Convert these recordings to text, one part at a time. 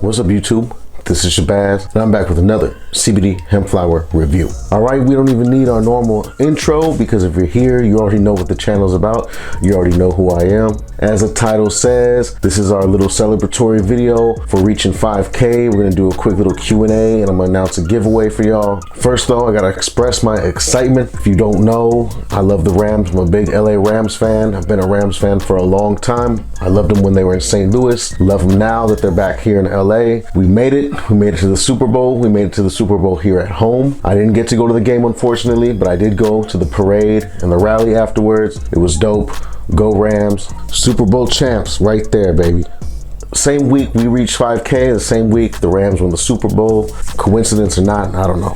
What's up, YouTube? This is Shabazz, and I'm back with another CBD hemp flower review. All right, we don't even need our normal intro because if you're here, you already know what the channel is about. You already know who I am. As the title says, this is our little celebratory video for reaching 5K. We're gonna do a quick little Q&A, and I'm gonna announce a giveaway for y'all. First though, I gotta express my excitement. If you don't know, I love the Rams. I'm a big LA Rams fan. I've been a Rams fan for a long time. I loved them when they were in St. Louis. Love them now that they're back here in LA. We made it. We made it to the Super Bowl. We made it to the Super Bowl here at home. I didn't get to go to the game, unfortunately, but I did go to the parade and the rally afterwards. It was dope. Go Rams. Super Bowl champs right there, baby. Same week we reached 5K. The same week the Rams won the Super Bowl. Coincidence or not, I don't know.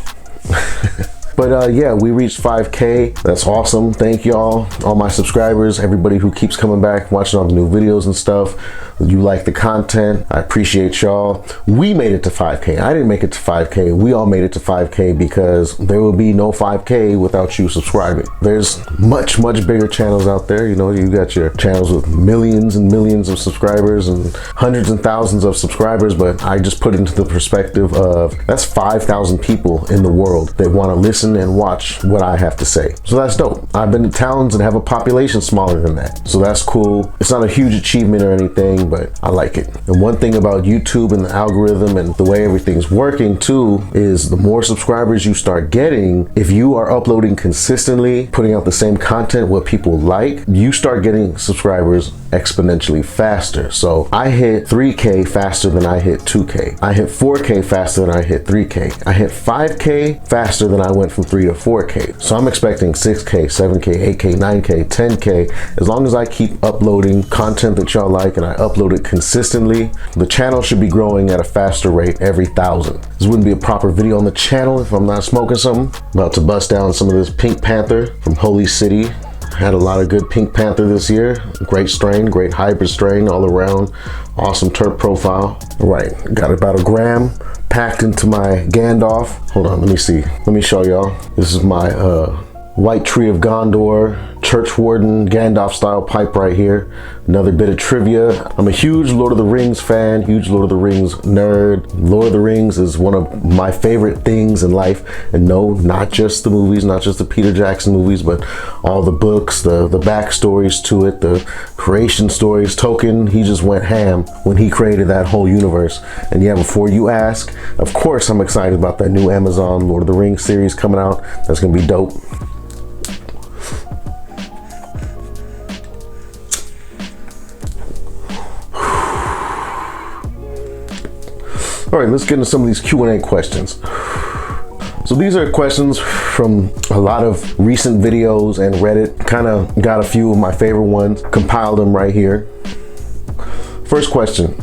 But yeah, we reached 5K. That's awesome. Thank y'all, all my subscribers, everybody who keeps coming back, watching all the new videos and stuff. You like the content. I appreciate y'all. We made it to 5K. I didn't make it to 5K. We all made it to 5K because there will be no 5K without you subscribing. There's much bigger channels out there. You know, you got your channels with millions and millions of subscribers and hundreds and thousands of subscribers, but I just put into the perspective of that's 5,000 people in the world that want to listen and watch what I have to say. So that's dope. I've been to towns and have a population smaller than that. So that's cool. It's not a huge achievement or anything, but I like it. And one thing about YouTube and the algorithm and the way everything's working too is the more subscribers you start getting, if you are uploading consistently, putting out the same content what people like, you start getting subscribers exponentially faster. So I hit 3K faster than I hit 2K. I hit 4K faster than I hit 3K. I hit 5K faster than I went from 3 to 4K. So I'm expecting 6K, 7K, 8K, 9K, 10K. As long as I keep uploading content that y'all like and I upload it consistently, the channel should be growing at a faster rate every 1,000. This wouldn't be a proper video on the channel if I'm not smoking something. About to bust down some of this Pink Panther from Holy City. Had a lot of good Pink Panther this year. Great strain, great hybrid strain all around. Awesome terp profile. All right, got about a gram packed into my Gandalf. Hold on, let me see. Let me show y'all. This is my White Tree of Gondor Church Warden Gandalf style pipe right here. Another bit of trivia. I'm a huge Lord of the Rings fan, huge Lord of the Rings nerd. Lord of the Rings is one of my favorite things in life. And no, not just the movies, not just the Peter Jackson movies, but all the books, the backstories to it, the creation stories. Tolkien, he just went ham when he created that whole universe. And yeah, before you ask, of course I'm excited about that new Amazon Lord of the Rings series coming out. That's gonna be dope. All right, let's get into some of these Q&A questions. So these are questions from a lot of recent videos and Reddit. Kind of got a few of my favorite ones, compiled them right here. First question,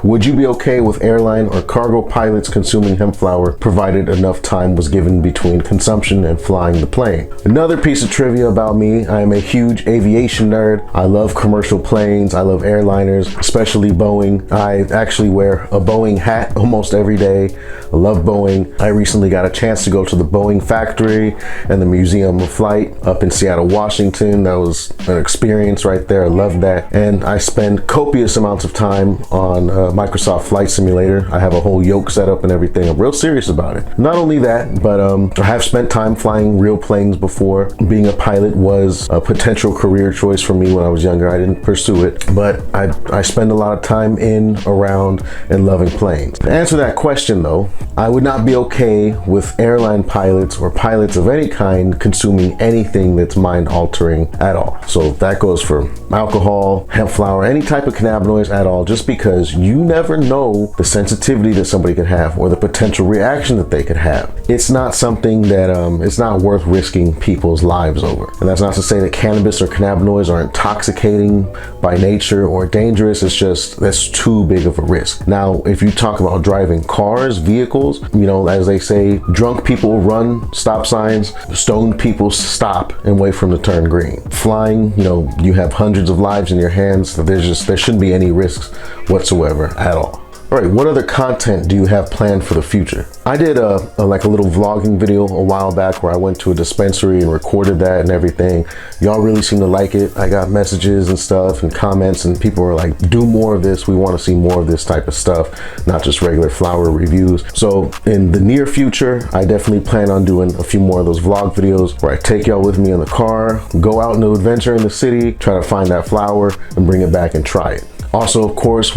would you be okay with airline or cargo pilots consuming hemp flower provided enough time was given between consumption and flying the plane? Another piece of trivia about me, I am a huge aviation nerd. I love commercial planes, I love airliners, especially Boeing. I actually wear a Boeing hat almost every day. I love Boeing. I recently got a chance to go to the Boeing factory and the Museum of Flight up in Seattle, Washington. That was an experience right there. I love that. And I spend copious amounts of time on Microsoft Flight Simulator. I have a whole yoke set up and everything. I'm real serious about it. Not only that, but I have spent time flying real planes before. Being a pilot was a potential career choice for me when I was younger. I didn't pursue it, but I spend a lot of time in, around, and loving planes. To answer that question though, I would not be okay with airline pilots or pilots of any kind consuming anything that's mind altering at all. So that goes for alcohol, hemp flower, any type of cannabinoids at all, just because you never know the sensitivity that somebody could have or the potential reaction that they could have. It's not something that it's not worth risking people's lives over. And that's not to say that cannabis or cannabinoids are intoxicating by nature or dangerous. It's just that's too big of a risk. Now, if you talk about driving cars, vehicles, you know, as they say, drunk people run stop signs, stoned people stop and wait for them to turn green. Flying, you know, you have hundreds of lives in your hands. So there shouldn't be any risks whatsoever at all. All right, what other content do you have planned for the future? I did like a little vlogging video a while back where I went to a dispensary and recorded that and everything. Y'all really seem to like it. I got messages and stuff and comments, and people were like, do more of this. We want to see more of this type of stuff, not just regular flower reviews. So in the near future, I definitely plan on doing a few more of those vlog videos where I take y'all with me in the car, go out into adventure in the city, try to find that flower and bring it back and try it. Also, of course,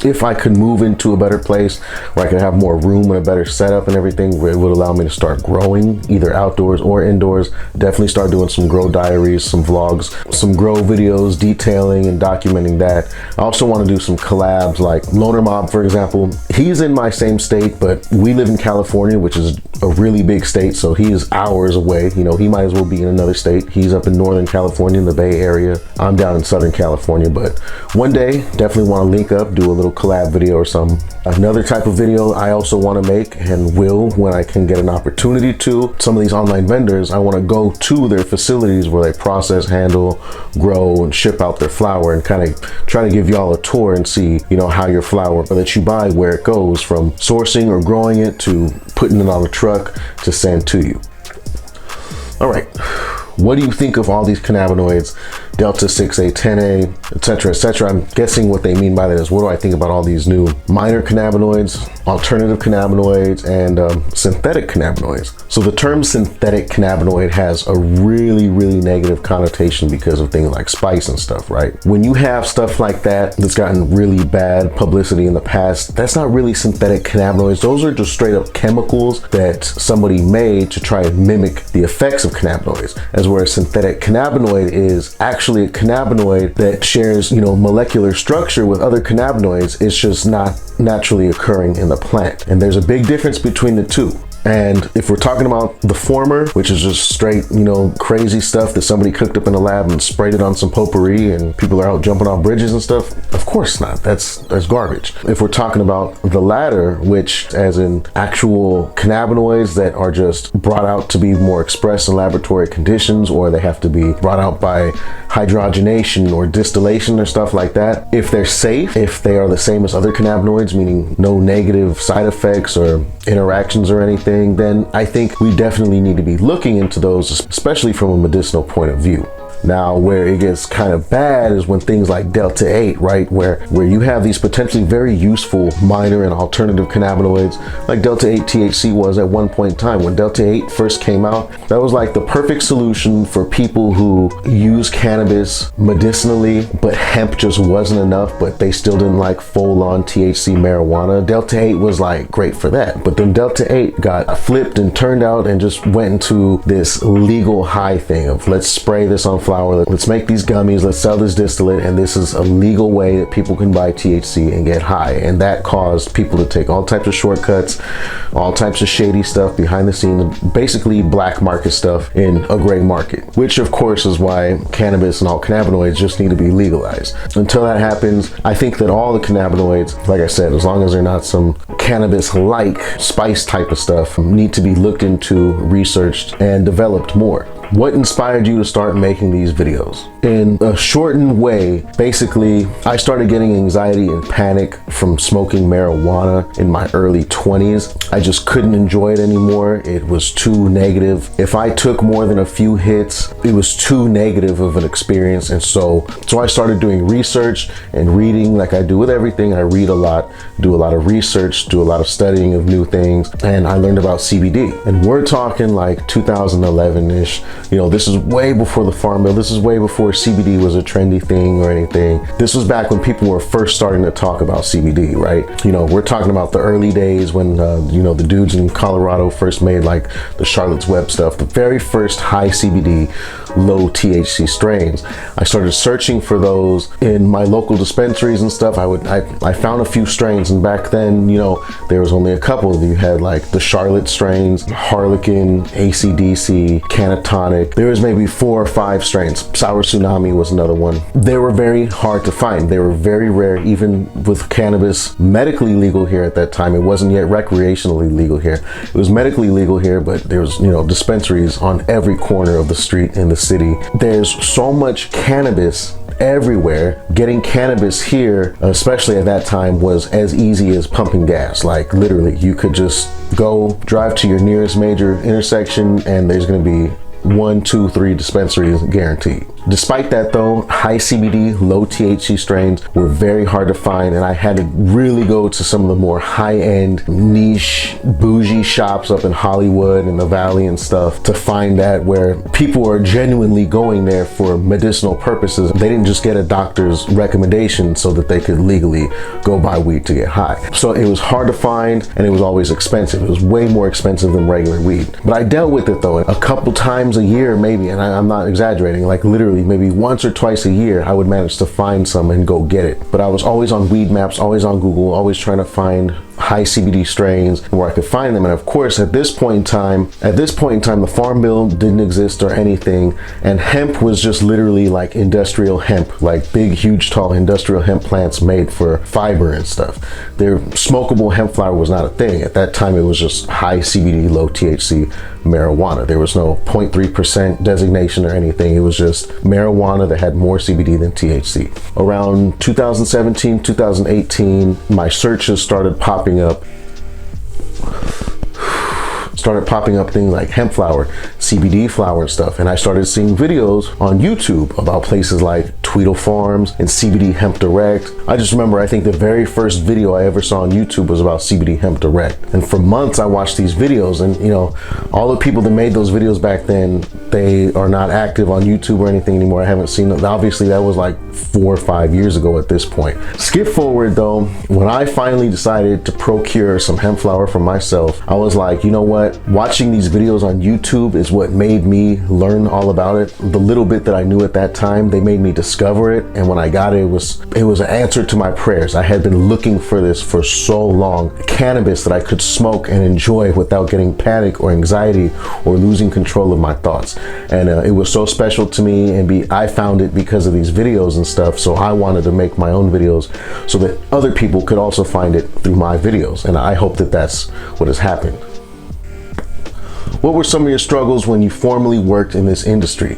if I could move into a better place where I could have more room and a better setup and everything, where it would allow me to start growing either outdoors or indoors, definitely start doing some grow diaries, some vlogs, some grow videos detailing and documenting that. I also want to do some collabs like Loner Mob, for example. He's in my same state, but we live in California, which is a really big state, so he is hours away. You know, he might as well be in another state. He's up in Northern California in the Bay Area. I'm down in Southern California, but one day, definitely want to link up, do a little collab video or something. Another type of video I also want to make, and will when I can get an opportunity to, some of these online vendors, I want to go to their facilities where they process, handle, grow, and ship out their flower, and kind of try to give y'all a tour and see, you know, how your flower that you buy, where it goes from sourcing or growing it to putting it on a truck to send to you. All right. What do you think of all these cannabinoids, Delta 6A, 10A, etc., etc.? I'm guessing what they mean by that is, what do I think about all these new minor cannabinoids, alternative cannabinoids, and synthetic cannabinoids? So the term synthetic cannabinoid has a really, really negative connotation because of things like spice and stuff, right? When you have stuff like that that's gotten really bad publicity in the past, that's not really synthetic cannabinoids. Those are just straight up chemicals that somebody made to try and mimic the effects of cannabinoids. As where a synthetic cannabinoid is actually a cannabinoid that shares, you know, molecular structure with other cannabinoids. It's just not naturally occurring in the plant. And there's a big difference between the two. And if we're talking about the former, which is just straight, you know, crazy stuff that somebody cooked up in a lab and sprayed it on some potpourri and people are out jumping off bridges and stuff, of course not. That's garbage. If we're talking about the latter, which as in actual cannabinoids that are just brought out to be more expressed in laboratory conditions, or they have to be brought out by hydrogenation or distillation or stuff like that, if they're safe, if they are the same as other cannabinoids, meaning no negative side effects or interactions or anything, then I think we definitely need to be looking into those, especially from a medicinal point of view. Now, where it gets kind of bad is when things like Delta 8, right, where you have these potentially very useful minor and alternative cannabinoids, like Delta 8 THC was at one point in time. When Delta 8 first came out, that was like the perfect solution for people who use cannabis medicinally, but hemp just wasn't enough, but they still didn't like full-on THC marijuana. Delta 8 was like great for that. But then Delta 8 got flipped and turned out and just went into this legal high thing of, let's spray this on flower, let's make these gummies, let's sell this distillate, and this is a legal way that people can buy THC and get high. And that caused people to take all types of shortcuts, all types of shady stuff behind the scenes, basically black market stuff in a gray market, which of course is why cannabis and all cannabinoids just need to be legalized. Until that happens, I think that all the cannabinoids, like I said, as long as they're not some cannabis-like spice type of stuff, need to be looked into, researched, and developed more. What inspired you to start making these videos? In a shortened way, basically, I started getting anxiety and panic from smoking marijuana in my early 20s. I just couldn't enjoy it anymore. It was too negative. If I took more than a few hits, it was too negative of an experience. And so I started doing research and reading like I do with everything. I read a lot, do a lot of research, do a lot of studying of new things, and I learned about CBD. And we're talking like 2011-ish. You know, this is way before the Farm Bill. This is way before CBD was a trendy thing or anything. This was back when people were first starting to talk about CBD, right? You know, we're talking about the early days when, you know, the dudes in Colorado first made like the Charlotte's Web stuff, the very first high CBD, low THC strains. I started searching for those in my local dispensaries and stuff. I found a few strains, and back then, you know, there was only a couple. You had like the Charlotte strains, Harlequin, ACDC, Canatonic. There was maybe 4 or 5 strains. Sour Tsunami was another one. They were very hard to find. They were very rare, even with cannabis medically legal here at that time. It wasn't yet recreationally legal here. It was medically legal here, but there was, you know, dispensaries on every corner of the street in the city. There's so much cannabis everywhere. Getting cannabis here, especially at that time, was as easy as pumping gas. Like literally, you could just go drive to your nearest major intersection and there's going to be 1, 2, 3 dispensaries guaranteed. Despite that though, high CBD, low THC strains were very hard to find, and I had to really go to some of the more high-end, niche, bougie shops up in Hollywood and the Valley and stuff to find that, where people are genuinely going there for medicinal purposes. They didn't just get a doctor's recommendation so that they could legally go buy weed to get high. So it was hard to find, and it was always expensive. It was way more expensive than regular weed. But I dealt with it though, a couple times a year maybe, and I'm not exaggerating, like literally maybe once or twice a year I would manage to find some and go get it. But I was always on weed maps, always on Google, always trying to find high CBD strains where I could find them. And of course, at this point in time, the Farm Bill didn't exist or anything, and hemp was just literally like industrial hemp, like big, huge, tall industrial hemp plants made for fiber and stuff. Their smokable hemp flower was not a thing. At that time, it was just high CBD, low THC marijuana. There was no 0.3% designation or anything. It was just marijuana that had more CBD than THC. Around 2017, 2018, my searches started popping up things like hemp flower, CBD flower and stuff, and I started seeing videos on YouTube about places like Tweedle Farms and CBD Hemp Direct. I just remember, I think the very first video I ever saw on YouTube was about CBD Hemp Direct, and for months I watched these videos, and you know, all the people that made those videos back then, they are not active on YouTube or anything anymore. I haven't seen them. Obviously that was like 4 or 5 years ago at this point. Skip forward though, when I finally decided to procure some hemp flower for myself, I was like, you know what, watching these videos on YouTube is what made me learn all about it. The little bit that I knew at that time, they made me discover it, and when I got it, it was an answer to my prayers. I had been looking for this for so long. Cannabis that I could smoke and enjoy without getting panic or anxiety or losing control of my thoughts, and it was so special to me, and I found it because of these videos and stuff, so I wanted to make my own videos so that other people could also find it through my videos, and I hope that that's what has happened. What were some of your struggles when you formerly worked in this industry?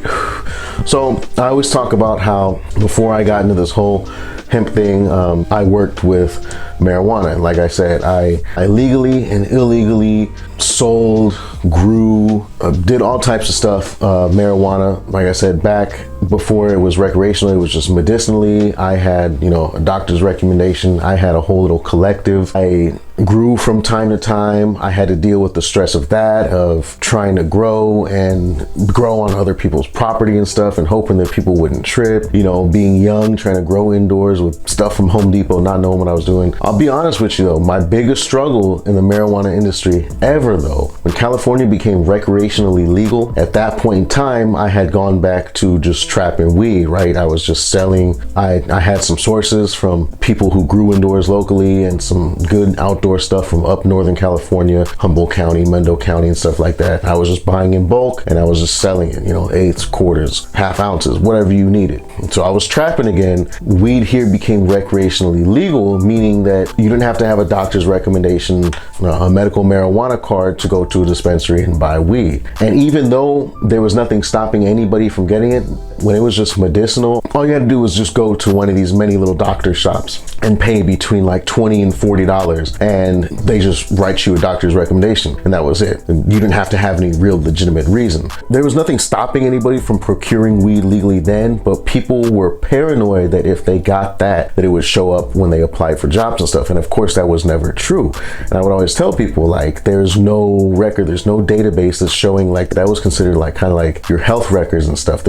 So I always talk about how before I got into this whole hemp thing, I worked with marijuana. Like I said, I legally and illegally sold, grew, did all types of stuff, marijuana. Like I said, back before it was recreational, it was just medicinally. I had, you know, a doctor's recommendation. I had a whole little collective. I grew from time to time. I had to deal with the stress of that, of trying to grow on other people's property and stuff, and hoping that people wouldn't trip, you know, being young, trying to grow indoors with stuff from Home Depot, not knowing what I was doing. I'll be honest with you though, my biggest struggle in the marijuana industry ever though, when California became recreationally legal, at that point in time, I had gone back to just trapping weed, right? I was just selling. I had some sources from people who grew indoors locally and some good outdoor stuff from up Northern California, Humboldt County, Mendocino County and stuff like that. I was just buying in bulk and I was just selling it, you know, eighths, quarters, half ounces, whatever you needed. And so I was trapping again. Weed here became recreationally legal, meaning that you didn't have to have a doctor's recommendation, a medical marijuana card to go to a dispensary and buy weed. And even though there was nothing stopping anybody from getting it, when it was just medicinal, all you had to do was just go to one of these many little doctor shops and pay between like $20 and $40, and they just write you a doctor's recommendation, and that was it. And you didn't have to have any real legitimate reason. There was nothing stopping anybody from procuring weed legally then, but people were paranoid that if they got that it would show up when they applied for jobs and stuff. And of course that was never true. And I would always tell people, like, there's no record, there's no database that's showing, like, that was considered like kind of like your health records and stuff.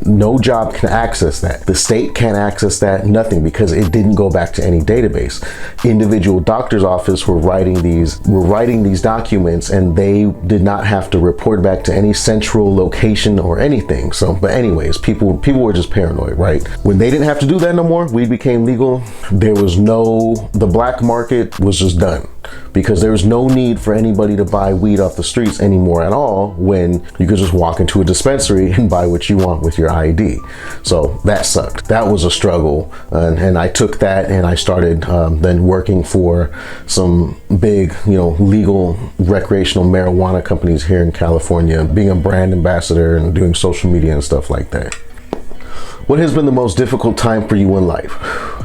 No job can access that. The state can't access that, nothing, because it didn't go back to any database. Individual doctor's office were writing these documents, and they did not have to report back to any central location or anything. So, but anyways, people were just paranoid, right? When they didn't have to do that no more, weed became legal. The black market was just done, because there was no need for anybody to buy weed off the streets anymore at all, when you could just walk into a dispensary and buy what you want with your ID. So that sucked. That was a struggle, and I took that and I started then working for some big, you know, legal recreational marijuana companies here in California, being a brand ambassador and doing social media and stuff like that. What has been the most difficult time for you in life?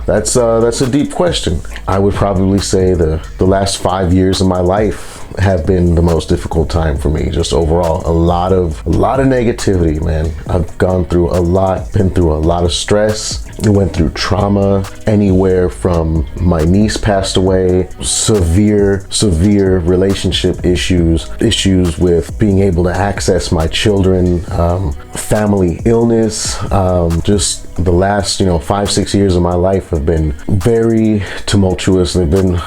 That's a deep question. I would probably say the last 5 years of my life have been the most difficult time for me, just overall. A lot of negativity, man. I've gone through a lot, been through a lot of stress, went through trauma, anywhere from my niece passed away, severe relationship issues with being able to access my children, family illness, just the last 5-6 years of my life have been very tumultuous. They've been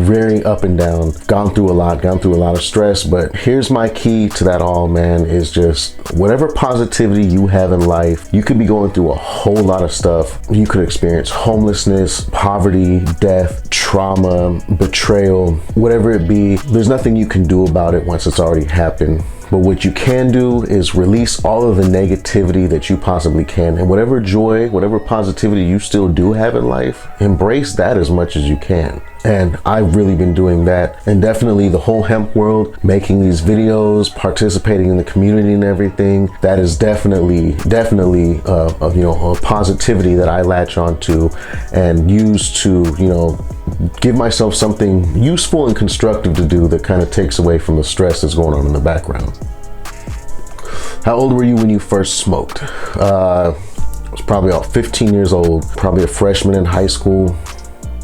very up and down, gone through a lot of stress. But here's my key to that all, man, is just whatever positivity you have in life. You could be going through a whole lot of stuff. You could experience homelessness, poverty, death, trauma, betrayal, whatever it be. There's nothing you can do about it once it's already happened. But what you can do is release all of the negativity that you possibly can, and whatever joy, whatever positivity you still do have in life, embrace that as much as you can. And I've really been doing that. And definitely the whole hemp world, making these videos, participating in the community and everything, that is definitely a positivity that I latch onto and use to, give myself something useful and constructive to do that kind of takes away from the stress that's going on in the background. How old were you when you first smoked? I was probably about 15 years old, probably a freshman in high school.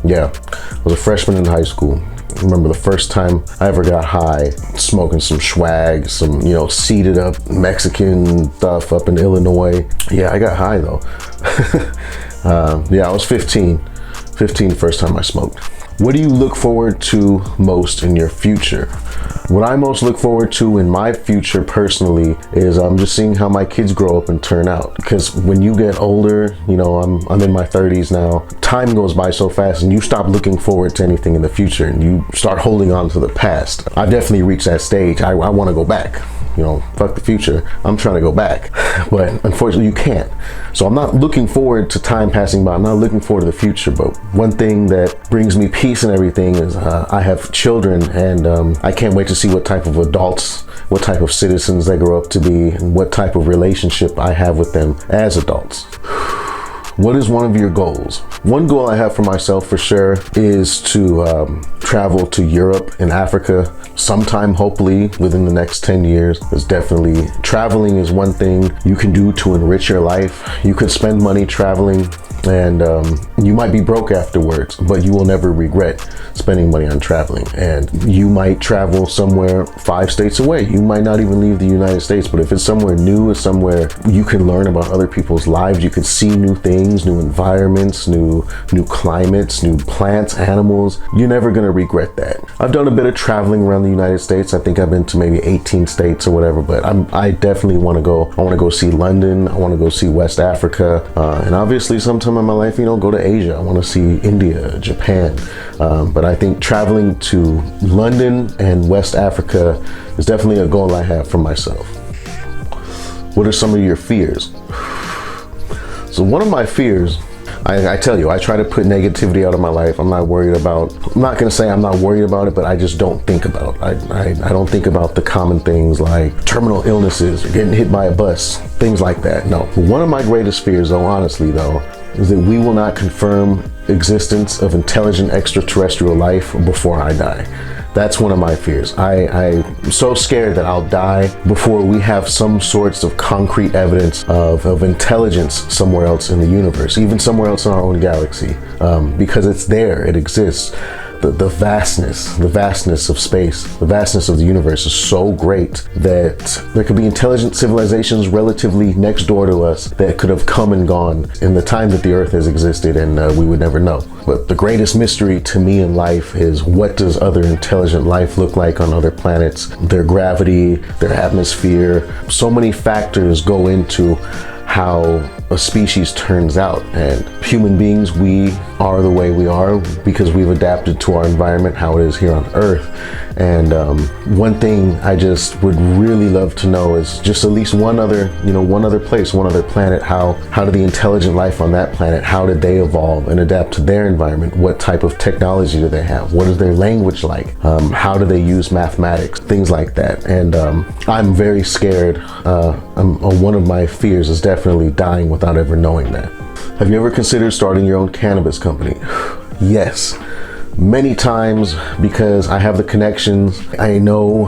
Yeah, I was a freshman in high school. I remember the first time I ever got high, smoking some swag, some, seeded up Mexican stuff up in Illinois. Yeah, I got high though. Yeah, I was 15 first time I smoked. What do you look forward to most in your future? What I most look forward to in my future personally is just seeing how my kids grow up and turn out. Because when you get older, I'm in my 30s now, time goes by so fast and you stop looking forward to anything in the future and you start holding on to the past. I've definitely reached that stage. I want to go back. Fuck the future. I'm trying to go back. But unfortunately, you can't. So I'm not looking forward to time passing by. I'm not looking forward to the future. But one thing that brings me peace and everything is I have children, and I can't wait to see what type of adults, what type of citizens they grow up to be, and what type of relationship I have with them as adults. What is one of your goals? One goal I have for myself for sure is to travel to Europe and Africa sometime, hopefully within the next 10 years. Because definitely traveling is one thing you can do to enrich your life. You could spend money traveling and you might be broke afterwards, but you will never regret spending money on traveling. And you might travel somewhere 5 states away. You might not even leave the United States, but if it's somewhere new, it's somewhere you can learn about other people's lives. You could see new things, new environments, new climates, new plants, animals. You're never gonna regret that. I've done a bit of traveling around the United States. I think I've been to maybe 18 states or whatever, but I definitely wanna go. I wanna go see London. I wanna go see West Africa. And obviously sometime in my life, go to Asia. I want to see India, Japan. But I think traveling to London and West Africa is definitely a goal I have for myself. What are some of your fears? So one of my fears, I tell you, I try to put negativity out of my life. I'm not gonna say I'm not worried about it, but I just don't think about it. I don't think about the common things like terminal illnesses or getting hit by a bus, things like that. No. One of my greatest fears though, honestly though, is that we will not confirm existence of intelligent extraterrestrial life before I die. That's one of my fears. I'm so scared that I'll die before we have some sorts of concrete evidence of intelligence somewhere else in the universe, even somewhere else in our own galaxy, because it's there, it exists. The vastness of space, the vastness of the universe is so great that there could be intelligent civilizations relatively next door to us that could have come and gone in the time that the Earth has existed, and we would never know. But the greatest mystery to me in life is, what does other intelligent life look like on other planets? Their gravity, their atmosphere. So many factors go into how a species turns out, and human beings, we are the way we are because we've adapted to our environment, how it is here on Earth, And one thing I just would really love to know is just at least one other place, one other planet. How did the intelligent life on that planet, how did they evolve and adapt to their environment? What type of technology do they have? What is their language like? How do they use mathematics? Things like that. And I'm very scared. One of my fears is definitely dying without ever knowing that. Have you ever considered starting your own cannabis company? Yes. Many times, because I have the connections. I know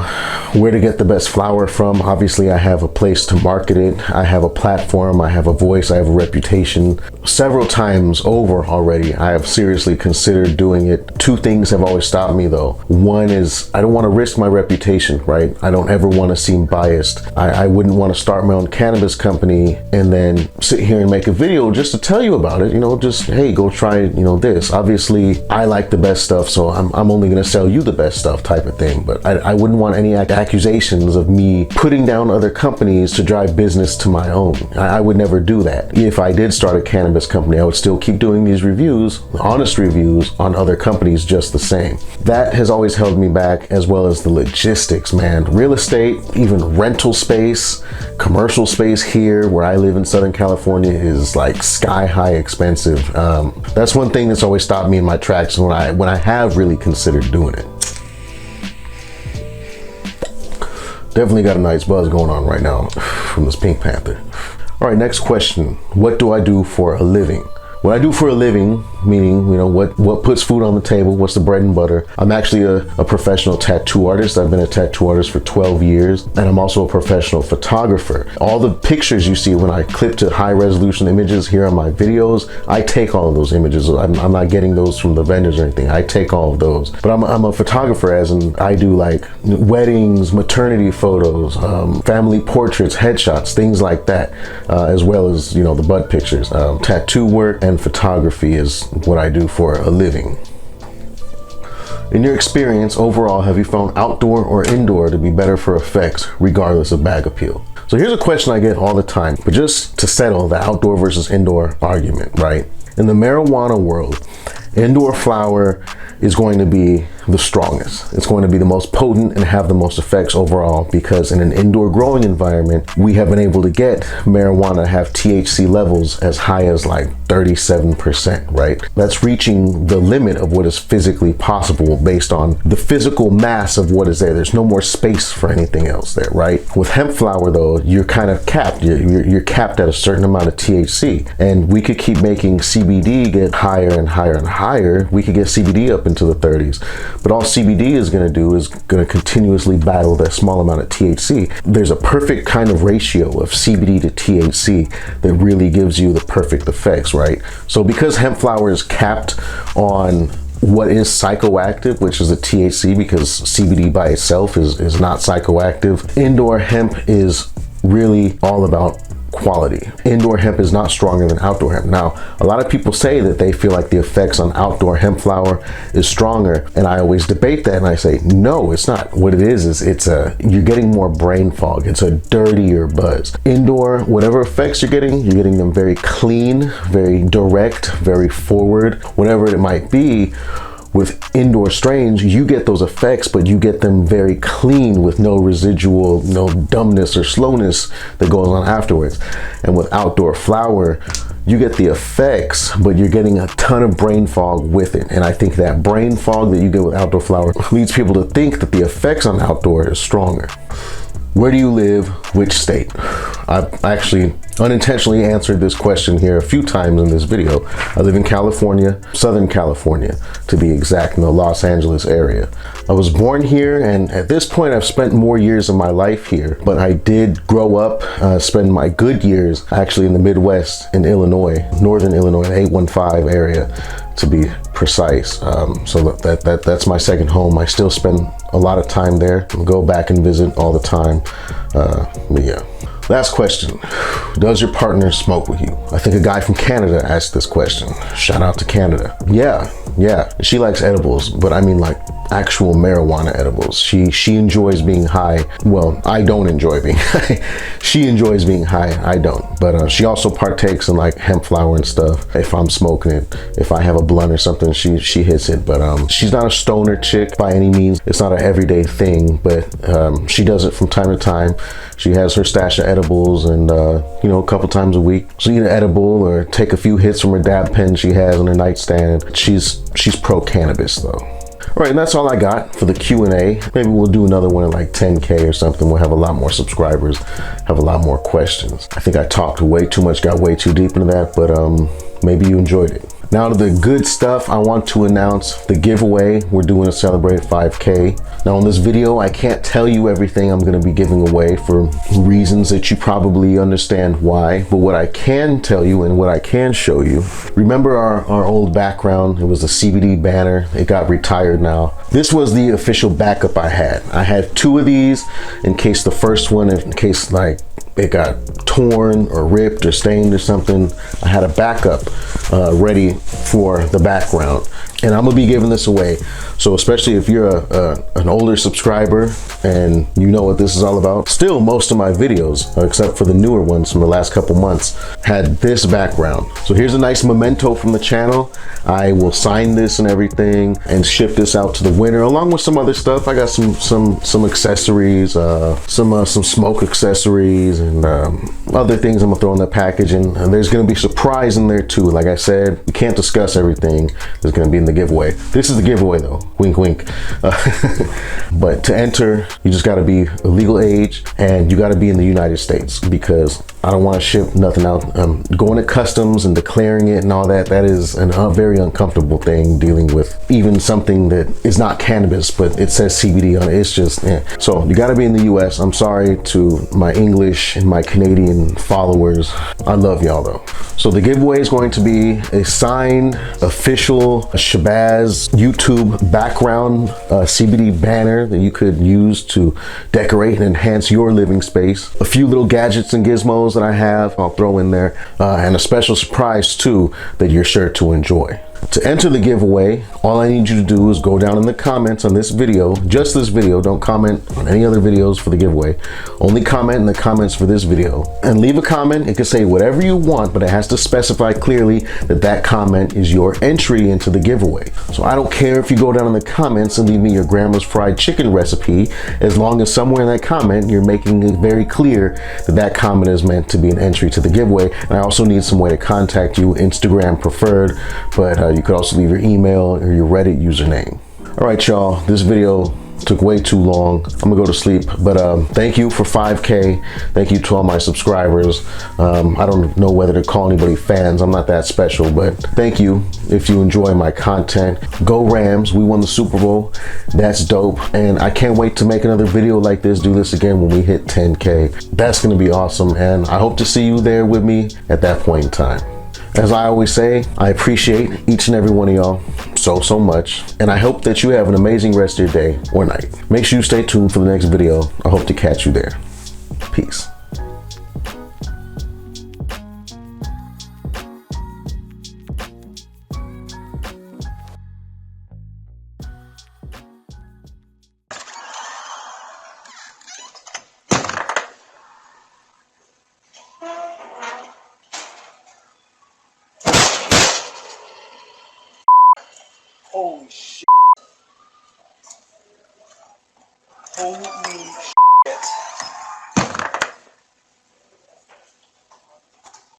where to get the best flower from. Obviously, I have a place to market it. I have a platform, I have a voice, I have a reputation. Several times over already, I have seriously considered doing it. Two things have always stopped me though. One is I don't want to risk my reputation, right? I don't ever want to seem biased. I wouldn't want to start my own cannabis company and then sit here and make a video just to tell you about it. Just, hey, go try, this. Obviously, I like the best stuff, so I'm only going to sell you the best stuff type of thing. But I wouldn't want any accusations of me putting down other companies to drive business to my own. I would never do that. If I did start a cannabis company, I would still keep doing these reviews, honest reviews on other companies just the same. That has always held me back, as well as the logistics, man. Real estate, even rental space, commercial space here where I live in Southern California is like sky high expensive. That's one thing that's always stopped me in my tracks when I have really considered doing it. Definitely got a nice buzz going on right now from this Pink Panther. All right, next question. What do I do for a living? What I do for a living, meaning, what puts food on the table, what's the bread and butter. I'm actually a professional tattoo artist. I've been a tattoo artist for 12 years, and I'm also a professional photographer. All the pictures you see when I clip to high resolution images here on my videos, I take all of those images. I'm not getting those from the vendors or anything. I take all of those. But I'm a photographer, as in I do like weddings, maternity photos, family portraits, headshots, things like that, as well as, the bud pictures. Tattoo work and photography is what I do for a living. In your experience overall, have you found outdoor or indoor to be better for effects regardless of bag appeal? So here's a question I get all the time, but just to settle the outdoor versus indoor argument, right? In the marijuana world, indoor flower is going to be the strongest. It's going to be the most potent and have the most effects overall, because in an indoor growing environment, we have been able to get marijuana have THC levels as high as like 37%, right? That's reaching the limit of what is physically possible based on the physical mass of what is there. There's no more space for anything else there, right? With hemp flower though, you're kind of capped. You're capped at a certain amount of THC, and we could keep making CBD get higher and higher and higher. We could get CBD up into the 30s. But all CBD is going to do is going to continuously battle that small amount of THC. There's a perfect kind of ratio of CBD to THC that really gives you the perfect effects, right? So because hemp flower is capped on what is psychoactive, which is the THC, because CBD by itself is not psychoactive, indoor hemp is really all about quality. Indoor hemp is not stronger than outdoor hemp. Now, a lot of people say that they feel like the effects on outdoor hemp flower is stronger, and I always debate that, and I say, no, it's not. What it is you're getting more brain fog. It's a dirtier buzz. Indoor, whatever effects you're getting them very clean, very direct, very forward, whatever it might be. With indoor strains, you get those effects, but you get them very clean with no residual, no dumbness or slowness that goes on afterwards. And with outdoor flower, you get the effects, but you're getting a ton of brain fog with it. And I think that brain fog that you get with outdoor flower leads people to think that the effects on outdoor is stronger. Where do you live? Which state? I've actually unintentionally answered this question here a few times in this video. I live in California, Southern California, to be exact, in the Los Angeles area. I was born here, and at this point I've spent more years of my life here, but I did grow up, spend my good years actually in the Midwest in Illinois, Northern Illinois, the 815 area to be precise. So that's my second home. I still spend a lot of time there, go back and visit all the time. But yeah. Last question. Does your partner smoke with you? I think a guy from Canada asked this question. Shout out to Canada. Yeah. She likes edibles, but I mean like actual marijuana edibles. She enjoys being high. Well, I don't enjoy being high. She enjoys being high, I don't. But she also partakes in like hemp flower and stuff. If I'm smoking it, if I have a blunt or something, she hits it. But she's not a stoner chick by any means. It's not an everyday thing, but she does it from time to time. She has her stash of edibles, and you know, a couple times a week she'll eat an edible or take a few hits from her dab pen she has on her nightstand. She's pro cannabis though. All right, and that's all I got for the Q&A. Maybe we'll do another one at like 10K or something. We'll have a lot more subscribers, have a lot more questions. I think I talked way too much, got way too deep into that, but maybe you enjoyed it. Now to the good stuff, I want to announce the giveaway we're doing to celebrate 5K. Now in this video, I can't tell you everything I'm gonna be giving away for reasons that you probably understand why, but what I can tell you and what I can show you, remember our old background? It was a CBD banner. It got retired now. This was the official backup I had. I had two of these in case the first one, in case like it got torn or ripped or stained or something. I had a backup ready for the background, and I'm gonna be giving this away. So especially if you're an older subscriber and you know what this is all about, still most of my videos, except for the newer ones from the last couple months, had this background. So here's a nice memento from the channel. I will sign this and everything and ship this out to the winner along with some other stuff. I got some accessories, some smoke accessories, and other things I'm gonna throw in the package, and there's gonna be a surprise in there too. Like I said, we can't discuss everything that's gonna be in the giveaway. This is the giveaway though, wink wink. But to enter, you just gotta be a legal age and you gotta be in the United States, because I don't want to ship nothing out. Going to customs and declaring it and all that, that is a very uncomfortable thing, dealing with even something that is not cannabis, but it says CBD on it. It's just, So you got to be in the US. I'm sorry to my English and my Canadian followers. I love y'all though. So the giveaway is going to be a signed, official Shabazz YouTube background CBD banner that you could use to decorate and enhance your living space. A few little gadgets and gizmos that I have, I'll throw in there, and a special surprise too that you're sure to enjoy. To enter the giveaway, all I need you to do is go down in the comments on this video, just this video, don't comment on any other videos for the giveaway, only comment in the comments for this video, and leave a comment. It can say whatever you want, but it has to specify clearly that that comment is your entry into the giveaway. So I don't care if you go down in the comments and leave me your grandma's fried chicken recipe, as long as somewhere in that comment you're making it very clear that that comment is meant to be an entry to the giveaway. And I also need some way to contact you, Instagram preferred, but you could also leave your email or your Reddit username. All right, y'all, this video took way too long. I'm gonna go to sleep, but thank you for 5K. Thank you to all my subscribers. I don't know whether to call anybody fans. I'm not that special, but thank you if you enjoy my content. Go Rams, we won the Super Bowl. That's dope. And I can't wait to make another video like this, do this again when we hit 10K. That's gonna be awesome. And I hope to see you there with me at that point in time. As I always say, I appreciate each and every one of y'all so much, and I hope that you have an amazing rest of your day or night. Make sure you stay tuned for the next video. I hope to catch you there. Peace. Holy shit. Holy shit.